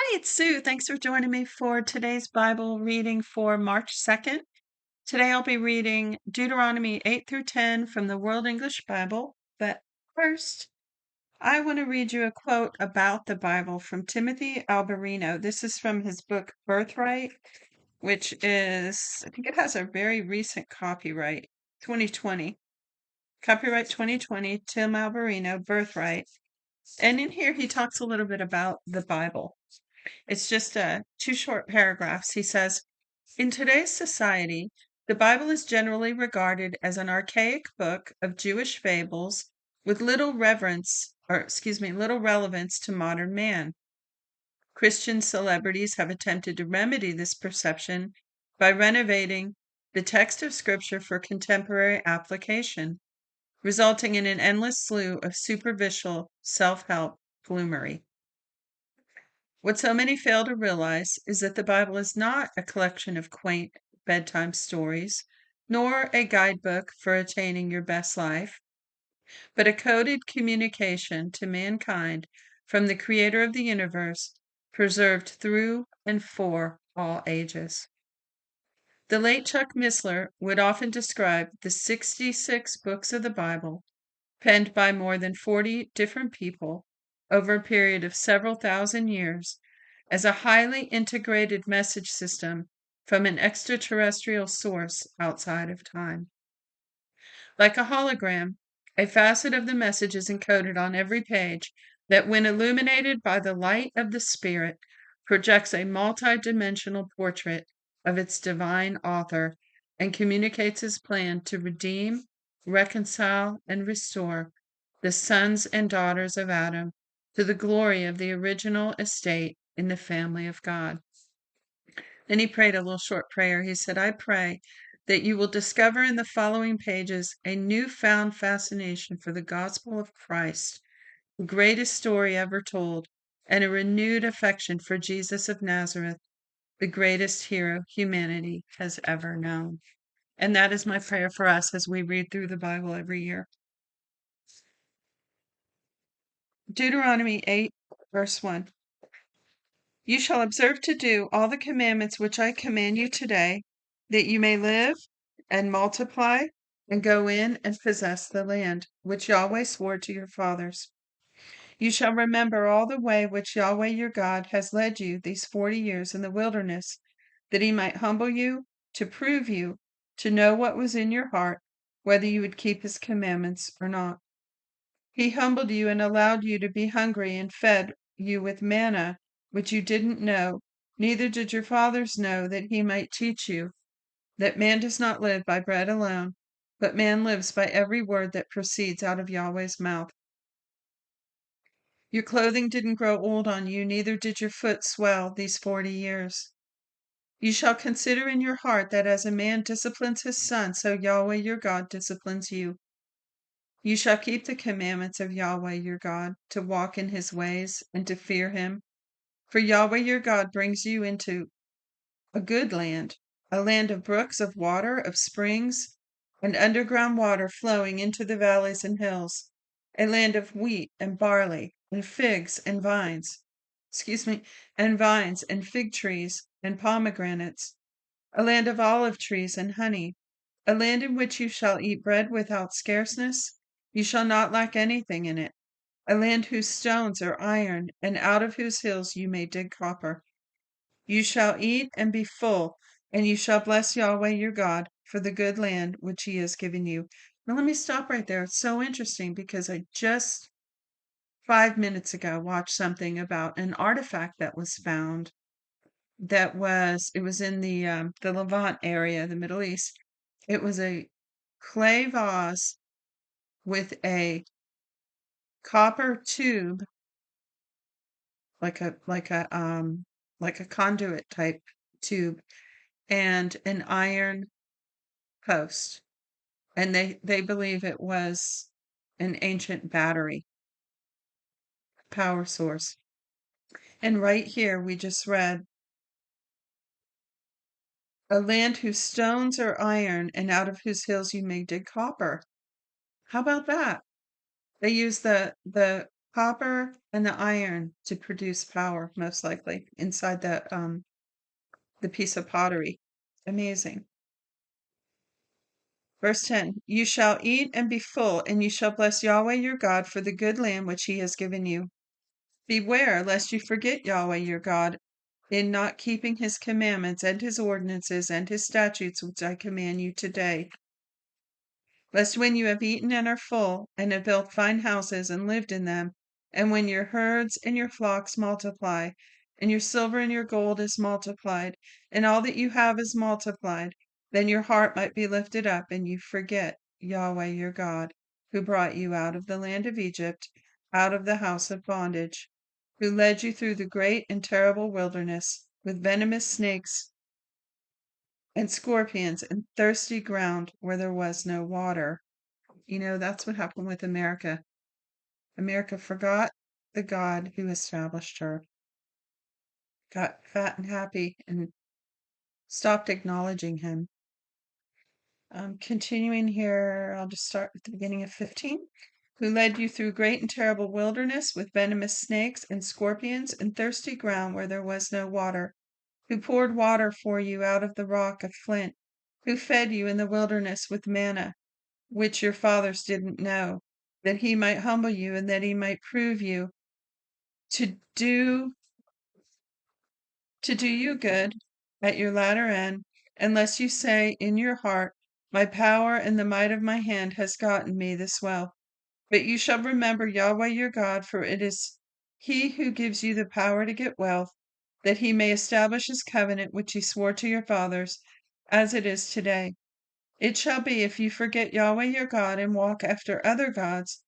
Hi, it's Sue. Thanks for joining me for today's Bible reading for March 2nd. Today I'll be reading Deuteronomy 8 through 10 from the World English Bible. But first, I want to read you a quote about the Bible from Timothy Alberino. This is from his book Birthright, which is, I think it has a very recent copyright, 2020. Copyright 2020, Tim Alberino, Birthright. And in here he talks a little bit about the Bible. It's just two short paragraphs. He says, in today's society, the Bible is generally regarded as an archaic book of Jewish fables with little little relevance to modern man. Christian celebrities have attempted to remedy this perception by renovating the text of Scripture for contemporary application, resulting in an endless slew of superficial self-help flummery. What so many fail to realize is that the Bible is not a collection of quaint bedtime stories, nor a guidebook for attaining your best life, but a coded communication to mankind from the Creator of the universe, preserved through and for all ages. The late Chuck Missler would often describe the 66 books of the Bible, penned by more than 40 different people over a period of several thousand years, as a highly integrated message system from an extraterrestrial source outside of time. Like a hologram, a facet of the message is encoded on every page that, when illuminated by the light of the Spirit, projects a multi-dimensional portrait of its divine author and communicates his plan to redeem, reconcile, and restore the sons and daughters of Adam to the glory of the original estate in the family of God. Then he prayed a little short prayer. He said, I pray that you will discover in the following pages a newfound fascination for the gospel of Christ, the greatest story ever told, and a renewed affection for Jesus of Nazareth, the greatest hero humanity has ever known. And that is my prayer for us as we read through the Bible every year. Deuteronomy 8, verse 1. You shall observe to do all the commandments which I command you today, that you may live and multiply and go in and possess the land which Yahweh swore to your fathers. You shall remember all the way which Yahweh your God has led you these 40 years in the wilderness, that he might humble you, to prove you, to know what was in your heart, whether you would keep his commandments or not. He humbled you and allowed you to be hungry and fed you with manna, which you didn't know, neither did your fathers know, that he might teach you that man does not live by bread alone, but man lives by every word that proceeds out of Yahweh's mouth. Your clothing didn't grow old on you, neither did your foot swell these 40 years. You shall consider in your heart that as a man disciplines his son, so Yahweh your God disciplines you. You shall keep the commandments of Yahweh your God, to walk in his ways and to fear him. For Yahweh your God brings you into a good land, a land of brooks of water, of springs, and underground water flowing into the valleys and hills, a land of wheat and barley, and figs and vines, and vines and fig trees and pomegranates, a land of olive trees and honey, a land in which you shall eat bread without scarceness. You shall not lack anything in it, a land whose stones are iron, and out of whose hills you may dig copper. You shall eat and be full, and you shall bless Yahweh your God for the good land which he has given you. Now, let me stop right there. It's so interesting because I just 5 minutes ago watched something about an artifact that was found it was in the Levant area, the Middle East. It was a clay vase with a copper tube, like a conduit type tube, and an iron post. And they believe it was an ancient battery power source. And right here we just read, a land whose stones are iron, and out of whose hills you may dig copper. How about that? They use the copper and the iron to produce power, most likely, inside the piece of pottery. Amazing. Verse 10, you shall eat and be full, and you shall bless Yahweh your God for the good land which he has given you. Beware lest you forget Yahweh your God in not keeping his commandments and his ordinances and his statutes which I command you today. Lest when you have eaten and are full, and have built fine houses and lived in them, and when your herds and your flocks multiply, and your silver and your gold is multiplied, and all that you have is multiplied, then your heart might be lifted up, and you forget Yahweh your God, who brought you out of the land of Egypt, out of the house of bondage, who led you through the great and terrible wilderness, with venomous snakes and scorpions and thirsty ground where there was no water. You know, that's what happened with America. America forgot the God who established her, got fat and happy, and stopped acknowledging him. Continuing here, I'll just start at the beginning of 15. Who led you through great and terrible wilderness with venomous snakes and scorpions and thirsty ground where there was no water, who poured water for you out of the rock of flint, who fed you in the wilderness with manna, which your fathers didn't know, that he might humble you and that he might prove you to do you good at your latter end, unless you say in your heart, my power and the might of my hand has gotten me this wealth. But you shall remember Yahweh your God, for it is he who gives you the power to get wealth, that he may establish his covenant which he swore to your fathers, as it is today. It shall be, if you forget Yahweh your God and walk after other gods,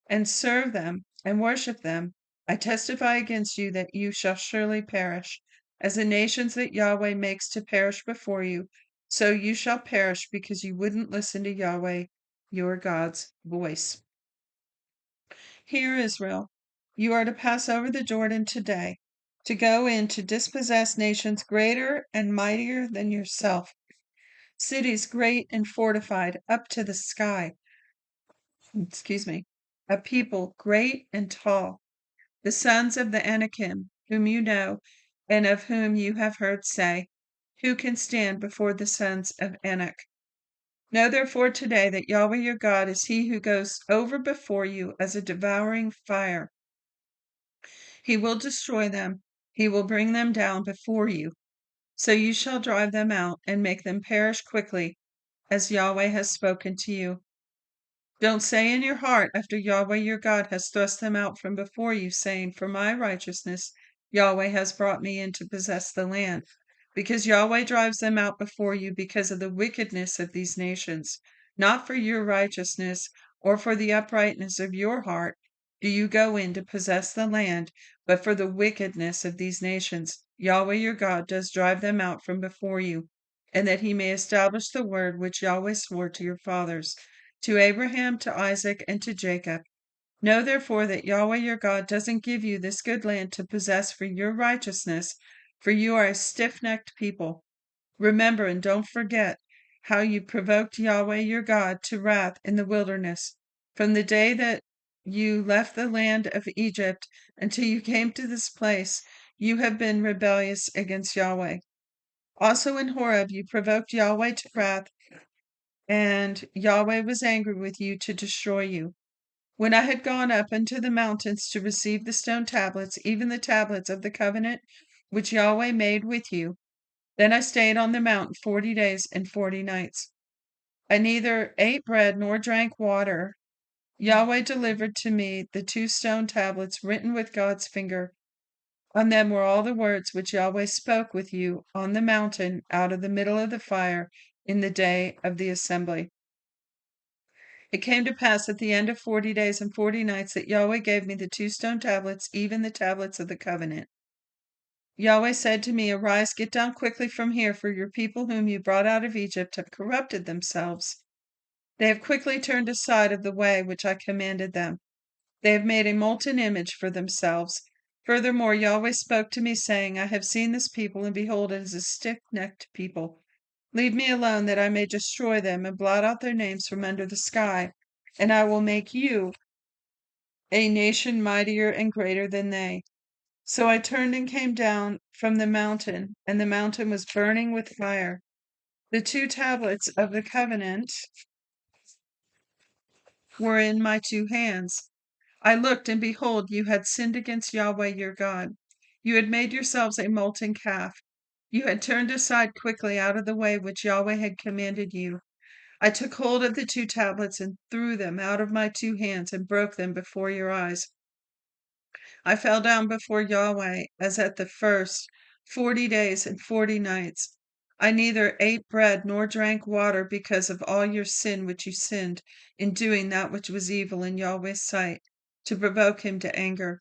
and serve them and worship them, I testify against you that you shall surely perish. As the nations that Yahweh makes to perish before you, so you shall perish because you wouldn't listen to Yahweh your God's voice. Hear, Israel, you are to pass over the Jordan today, to go in to dispossess nations greater and mightier than yourself, cities great and fortified up to the sky. Excuse me. A people great and tall, the sons of the Anakim, whom you know, and of whom you have heard say, who can stand before the sons of Anak? Know therefore today that Yahweh your God is he who goes over before you as a devouring fire. He will destroy them, he will bring them down before you. So you shall drive them out and make them perish quickly, as Yahweh has spoken to you. Don't say in your heart, after Yahweh your God has thrust them out from before you, saying, for my righteousness Yahweh has brought me in to possess the land. Because Yahweh drives them out before you because of the wickedness of these nations, not for your righteousness or for the uprightness of your heart do you go in to possess the land, but for the wickedness of these nations. Yahweh your God does drive them out from before you, and that he may establish the word which Yahweh swore to your fathers, to Abraham, to Isaac, and to Jacob. Know therefore that Yahweh your God doesn't give you this good land to possess for your righteousness, for you are a stiff-necked people. Remember and don't forget how you provoked Yahweh your God to wrath in the wilderness, from the day that you left the land of Egypt until you came to this place. You have been rebellious against Yahweh. Also in Horeb you provoked Yahweh to wrath, and Yahweh was angry with you to destroy you. When I had gone up into the mountains to receive the stone tablets, even the tablets of the covenant which Yahweh made with you, then I stayed on the mountain 40 days and 40 nights. I neither ate bread nor drank water. Yahweh delivered to me the 2 stone tablets written with God's finger. On them were all the words which Yahweh spoke with you on the mountain out of the middle of the fire in the day of the assembly. It came to pass at the end of 40 days and 40 nights that Yahweh gave me the 2 stone tablets, even the tablets of the covenant. Yahweh said to me, arise, get down quickly from here, for your people whom you brought out of Egypt have corrupted themselves. They have quickly turned aside of the way which I commanded them. They have made a molten image for themselves. Furthermore, Yahweh spoke to me, saying, I have seen this people, and behold, it is a stiff-necked people. Leave me alone, that I may destroy them and blot out their names from under the sky, and I will make you a nation mightier and greater than they. So I turned and came down from the mountain, and the mountain was burning with fire. The 2 tablets of the covenant were in my 2 hands. I looked, and behold, you had sinned against Yahweh your God. You had made yourselves a molten calf. You had turned aside quickly out of the way which Yahweh had commanded you. I took hold of the 2 tablets and threw them out of my 2 hands and broke them before your eyes. I fell down before Yahweh as at the first 40 days and 40 nights. I neither ate bread nor drank water because of all your sin which you sinned in doing that which was evil in Yahweh's sight, to provoke him to anger.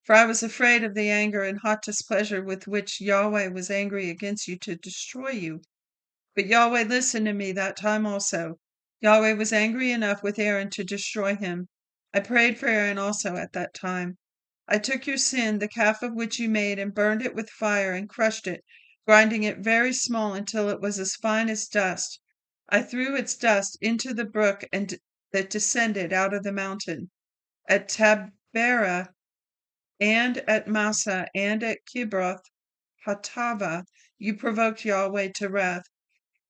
For I was afraid of the anger and hot displeasure with which Yahweh was angry against you to destroy you. But Yahweh listened to me that time also. Yahweh was angry enough with Aaron to destroy him. I prayed for Aaron also at that time. I took your sin, the calf of which you made, and burned it with fire and crushed it, grinding it very small until it was as fine as dust. I threw its dust into the brook that descended out of the mountain. At Taberah and at Massa and at Kibroth Hatava you provoked Yahweh to wrath.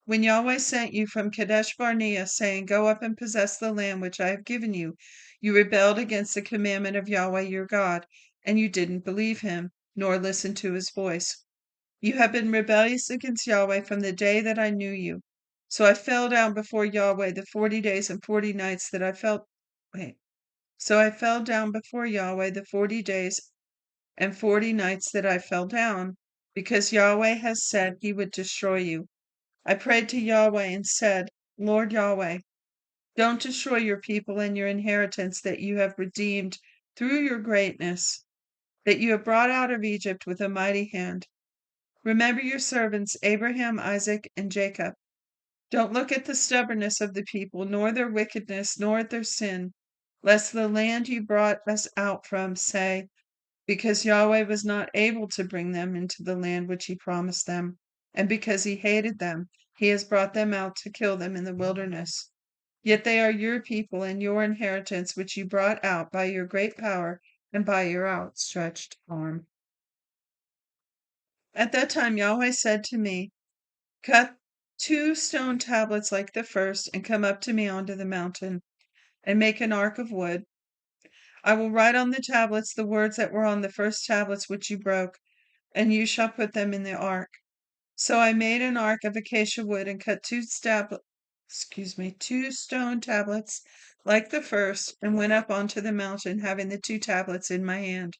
When Yahweh sent you from Kadesh Barnea, saying, Go up and possess the land which I have given you, you rebelled against the commandment of Yahweh your God, and you didn't believe him, nor listen to his voice. You have been rebellious against Yahweh from the day that I knew you. So I fell down before Yahweh the 40 days and 40 nights that I felt. Wait. So I fell down before Yahweh the 40 days and 40 nights that I fell down, because Yahweh has said he would destroy you. I prayed to Yahweh and said, Lord Yahweh, don't destroy your people and your inheritance that you have redeemed through your greatness, that you have brought out of Egypt with a mighty hand. Remember your servants Abraham, Isaac, and Jacob. Don't look at the stubbornness of the people, nor their wickedness, nor at their sin, lest the land you brought us out from say, because Yahweh was not able to bring them into the land which he promised them, and because he hated them, he has brought them out to kill them in the wilderness. Yet they are your people and your inheritance, which you brought out by your great power and by your outstretched arm. At that time Yahweh said to me, Cut 2 stone tablets like the first, and come up to me onto the mountain, and make an ark of wood. I will write on the tablets the words that were on the first tablets which you broke, and you shall put them in the ark. So I made an ark of acacia wood and cut 2 stone tablets like the first, and went up onto the mountain, having the 2 tablets in my hand.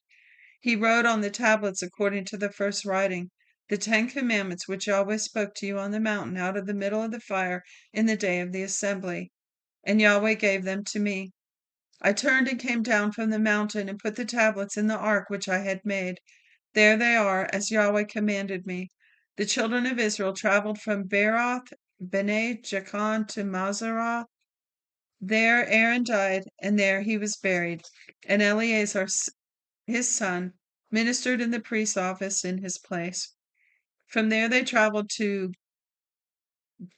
He wrote on the tablets according to the first writing, the 10 commandments which Yahweh spoke to you on the mountain out of the middle of the fire in the day of the assembly. And Yahweh gave them to me. I turned and came down from the mountain and put the tablets in the ark which I had made. There they are, as Yahweh commanded me. The children of Israel traveled from Beeroth, Bene Jaakan to Mazarah. There Aaron died, and there he was buried. And Eleazar, his son, ministered in the priest's office in his place. From there they traveled to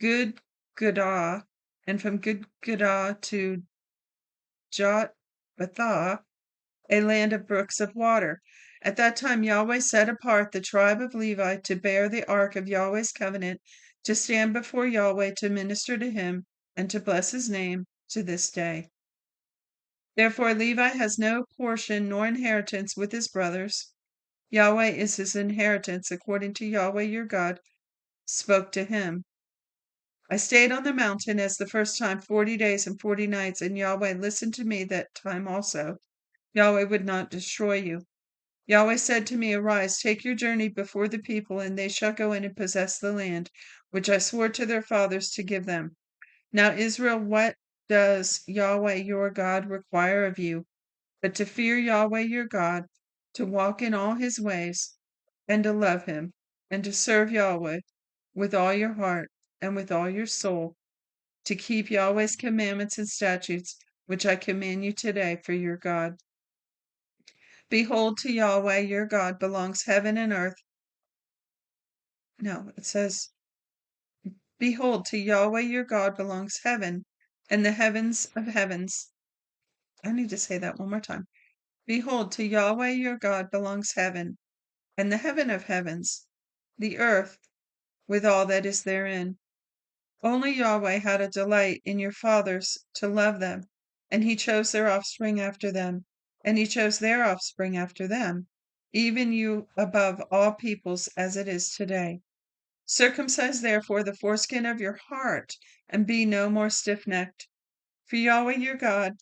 Gudgodah, and from Gudgodah to Jotbathah, a land of brooks of water. At that time Yahweh set apart the tribe of Levi to bear the ark of Yahweh's covenant, to stand before Yahweh to minister to him, and to bless his name to this day. Therefore Levi has no portion nor inheritance with his brothers. Yahweh is his inheritance, according to Yahweh your God spoke to him. I stayed on the mountain as the first time 40 days and 40 nights, and Yahweh listened to me that time also. Yahweh would not destroy you. Yahweh said to me, Arise, take your journey before the people, and they shall go in and possess the land, which I swore to their fathers to give them. Now, Israel, what does Yahweh your God require of you, but to fear Yahweh your God, to walk in all his ways, and to love him, and to serve Yahweh with all your heart and with all your soul, to keep Yahweh's commandments and statutes, which I command you today for your God. Behold, to Yahweh your God belongs heaven and earth. No, it says, Behold, to Yahweh your God belongs heaven and the heavens of heavens. I need to say that one more time. Behold, to Yahweh your God belongs heaven, and the heaven of heavens, the earth with all that is therein. Only Yahweh had a delight in your fathers to love them, and he chose their offspring after them, and he chose their offspring after them, even you above all peoples as it is today. Circumcise therefore the foreskin of your heart, and be no more stiff-necked. For Yahweh your God,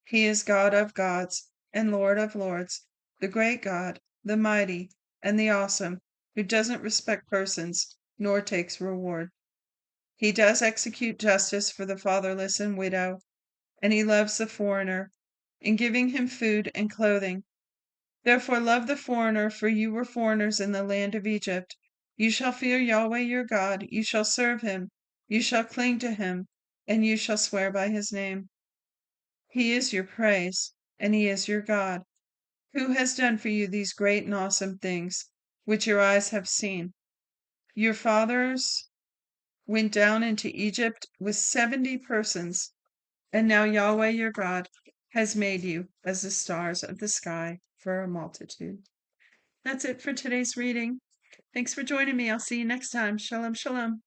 he is God of gods and Lord of lords, the great God, the mighty, and the awesome, who doesn't respect persons, nor takes reward. He does execute justice for the fatherless and widow, and he loves the foreigner, in giving him food and clothing. Therefore love the foreigner, for you were foreigners in the land of Egypt. You shall fear Yahweh your God, you shall serve him, you shall cling to him, and you shall swear by his name. He is your praise, and he is your God, who has done for you these great and awesome things, which your eyes have seen. Your fathers went down into Egypt with 70 persons, and now Yahweh your God has made you as the stars of the sky for a multitude. That's it for today's reading. Thanks for joining me. I'll see you next time. Shalom, shalom.